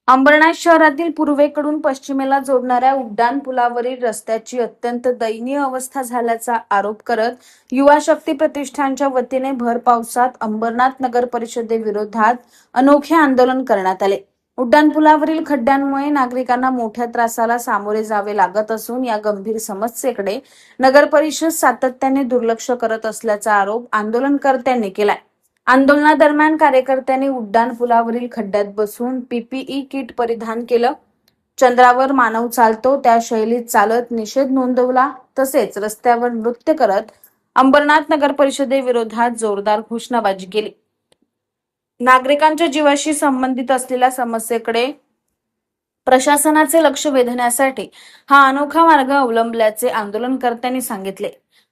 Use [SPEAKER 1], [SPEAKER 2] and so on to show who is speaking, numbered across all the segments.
[SPEAKER 1] अंबरनाथ शहरातील पूर्वेकडून पश्चिमेला जोडणाऱ्या उड्डाण पुलावरील रस्त्याची अत्यंत दयनीय अवस्था झाल्याचा आरोप करत युवा शक्ती प्रतिष्ठानच्या वतीने भर पावसात अंबरनाथ नगर परिषदेविरोधात अनोखे आंदोलन करण्यात आले। उड्डाणपुलावरील खड्ड्यांमुळे नागरिकांना मोठ्या त्रासाला सामोरे जावे लागत असून या गंभीर समस्येकडे नगर परिषद सातत्याने दुर्लक्ष करत असल्याचा आरोप आंदोलनकर्त्यांनी केलाय। आंदोलनादरम्यान कार्यकर्त्यांनी उड्डाण पुलावरील खड्ड्यात बसून पीपीई किट परिधान केलं, चंद्रावर मानव चालतो त्या शैलीत चालत निषेध नोंदवला, तसेच रस्त्यावर नृत्य करत अंबरनाथ नगर परिषदेविरोधात जोरदार घोषणाबाजी केली। नागरिकांच्या जीवाशी संबंधित असलेल्या समस्येकडे प्रशासनाचे लक्ष वेधण्यासाठी हा अनोखा मार्ग अवलंबल्याचे आंदोलनकर्त्यांनी सांगितले।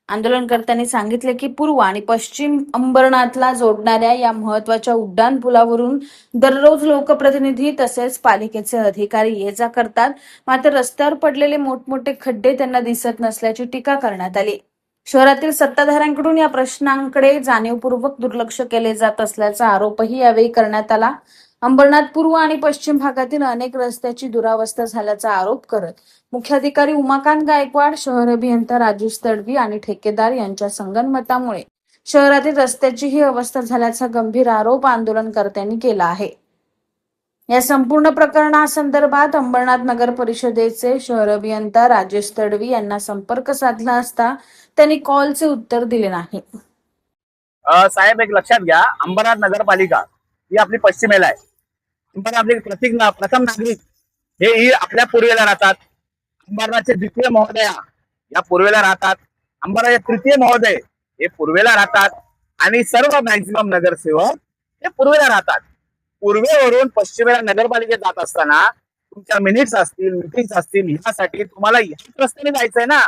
[SPEAKER 1] आंदोलनकर्त्यांनी सांगितले की पूर्व आणि पश्चिम अंबरनाथला जोडणाऱ्या या महत्त्वाच्या उड्डाण पुलावरून दररोज लोकप्रतिनिधी तसेच पालिकेचे अधिकारी ये जा करतात, मात्र रस्त्यावर पडलेले मोठमोठे खड्डे त्यांना दिसत नसल्याची टीका करण्यात आली। शहरातील सत्ताधाऱ्यांकडून या प्रश्नांकडे जाणीवपूर्वक दुर्लक्ष केले जात असल्याचा आरोपही यावेळी करण्यात आला। अंबरनाथ पूर्व आणि पश्चिम भागातील अनेक रस्त्याची दुरावस्था झाल्याचा आरोप करत मुख्याधिकारी उमाकांत गायकवाड, शहर अभियंता राजेश तडवी आणि ठेकेदार यांच्या संगनमतामुळे शहरातील रस्त्याची ही अवस्था झाल्याचा गंभीर आरोप आंदोलनकर्त्यांनी केला आहे। या संपूर्ण प्रकरणासंदर्भात अंबरनाथ नगर परिषदेचे शहर अभियंता राजेश तडवी यांना संपर्क साधला असता त्यांनी कॉलचे उत्तर दिले नाही।
[SPEAKER 2] साहेब, एक लक्षात घ्या, अंबरनाथ नगरपालिका ही आपली पश्चिमेला आहे, पण आपले प्रथम नागरिक हे आपल्या पूर्वेला राहतात। अंबरनाथचे द्वितीय महोदय या पूर्वेला राहतात, अंबरनाथचे तृतीय महोदय हे पूर्वेला राहतात आणि सर्व मॅक्झिमम नगरसेवक हे पूर्वेला राहतात। पूर्वेवरून पश्चिमेला नगरपालिकेत जात असताना तुमच्या मिनिट्स असतील, मीटिंग्स असतील, यासाठी तुम्हाला याच रस्त्याने जायचंय ना।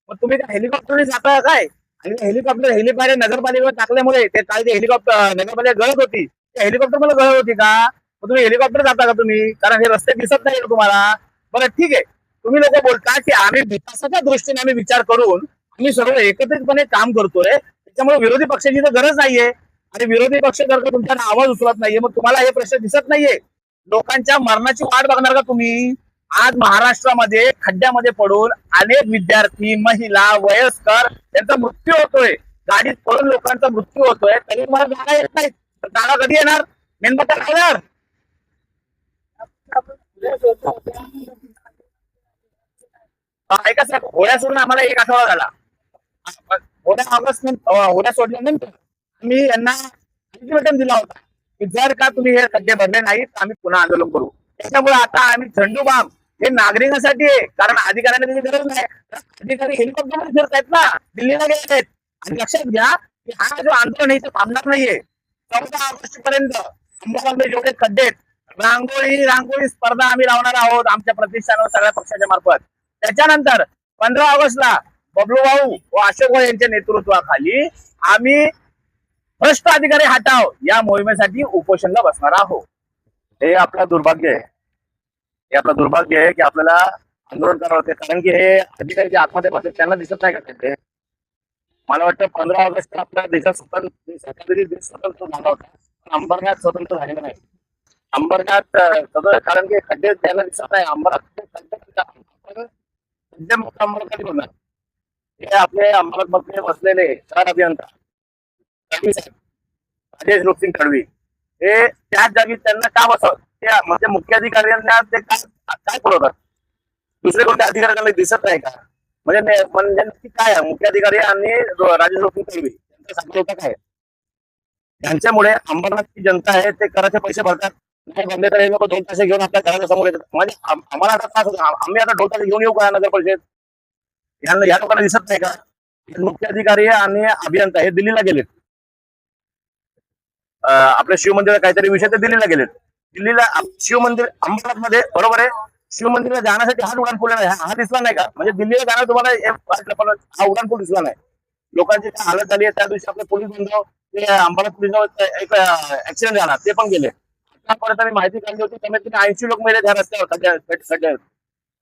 [SPEAKER 2] मग तुम्ही हेलिकॉप्टरने जाता काय? आणि हेलिकॉप्टर हेलिपॅड नगरपालिकेवर टाकल्यामुळे ते काय ते हेलिकॉप्टर नगरपालिका गळत होती, हेलिकॉप्टर मला गळत होती का? मग तुम्ही हेलिकॉप्टर जाता का तुम्ही? कारण हे रस्ते दिसत नाही तुम्हाला। बरं ठीक आहे, तुम्ही लोक बोलता की आम्ही विकासाच्या दृष्टीने आम्ही विचार करून आम्ही सर्व एकत्रितपणे काम करतोय, त्याच्यामुळे विरोधी पक्षाची तर गरज नाहीये। आणि विरोधी पक्ष जर का तुमचा आवाज उचलत नाहीये, मग तुम्हाला हे प्रश्न दिसत नाहीये? लोकांच्या मरणाची वाट बघणार का तुम्ही? आज महाराष्ट्रामध्ये खड्ड्यामध्ये पडून अनेक विद्यार्थी, महिला, वयस्कर यांचा मृत्यू होतोय, गाडीत पडून लोकांचा मृत्यू होतोय, तरी तुम्हाला जागा येत नाही। जागा कधी येणार? मेणबत्त्या लागणार? ऐका साहेब, होड्या सोडून आम्हाला एक आठवडा झाला। होड्या सोडल्यानंतर आम्ही यांना अल्टिमेटम दिला होता की जर का तुम्ही हे खड्डे भरले नाहीत तर आम्ही पुन्हा आंदोलन करू। त्याच्यामुळे आता आम्ही झंडूबाम हे नागरिकांसाठी आहे, कारण अधिकाऱ्यांना त्याची गरज नाही। अधिकारी हेलिकॉप्टर फिरत आहेत ना, दिल्लीला गेले आहेत। आणि लक्षात घ्या की हा जो आंदोलन इथे थांबणार नाहीये। 14 ऑगस्ट पर्यंत अंबरनाथमध्ये जेवढे खड्डे आहेत, रांगोळी स्पर्धा आम्ही लावणार आहोत आमच्या प्रतिष्ठानावर सगळ्या पक्षाच्या मार्फत। त्याच्यानंतर 15 ऑगस्टला बबलू भाऊ व अशोक भाऊ यांच्या नेतृत्वाखाली आम्ही भ्रष्ट अधिकारी हटाव या मोहिमेसाठी उपोषणला बसणार आहोत। हे आपलं दुर्भाग्य आहे, हे आपलं दुर्भाग्य आहे की आपल्याला आंदोलन करावं लागते, कारण की हे अधिकारी जे आतमध्ये बसतात त्यांना दिसत नाही का ते? मला वाटतं 15 ऑगस्ट आपल्या देशात स्वतंत्र झाला होता, पण अंबरनाथ स्वतंत्र झालेलं नाही। अंबरनाथ कारण की खड्डे त्यांना दिसत नाही। हे आपले अंबरनाथ मध्ये बसलेले शहर अभियंता राजेश रोपसिंग तडवी हे त्याच जागी त्यांना का बसवत? म्हणजे मुख्याधिकाऱ्यांना ते काय पुरवतात? दुसरे कोणत्या अधिकाऱ्यांना दिसत नाही का? म्हणजे काय मुख्याधिकारी आणि राजेश रोपसिंग तडवी यांचा समझोता काय? यांच्यामुळे अंबरनाथची जनता आहे ते कराचे पैसे भरतात, नाही भरले तर हे लोक ढोल ताशे घेऊन आपल्या घराच्या समोर येतात। म्हणजे आम्हाला आता त्रास होतो, आम्ही आता ढोल ताशे घेऊन येऊ का नगर परिषद? या लोकांना दिसत नाही का? मुख्याधिकारी आणि अभियंता हे दिल्लीला गेलेत, आपल्या शिव मंदिरात काहीतरी विषय ते दिल्लीला गेलेत। दिल्लीला शिव मंदिर अंबरनाथ मध्ये बरोबर आहे, शिव मंदिराला जाण्यासाठी हा उड्डाणपूल नाही, हा दिसला नाही का? म्हणजे दिल्लीला जाणार तुम्हाला हा उड्डाणपूल दिसला नाही। लोकांची काय हालत झाली आहे, त्या दिवशी आपले पोलीस बंधू ते अंबरनाथ पोलीस एक ऍक्सिडेंट झाला, ते पण गेले। आतापर्यंत मी माहिती काढली होती, कमीत कमी 80 लोक मेले त्या रस्त्यावर खड्ड्यात।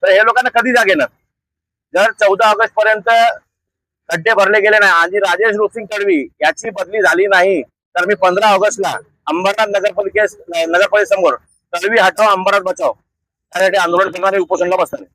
[SPEAKER 2] तर हे लोकांना कधी जाग येणार? जर 14 ऑगस्ट पर्यंत खड्डे भरले गेले नाही आणि राजेश रोपसिंग तडवी याची बदली झाली नाही, तर मी 15 ऑगस्टला अंबरनाथ नगरपालिकेसमोर तळवी हटाव अंबरनाथ बचाव त्यासाठी आंदोलन करणारे उपोषणला बसणार आहे.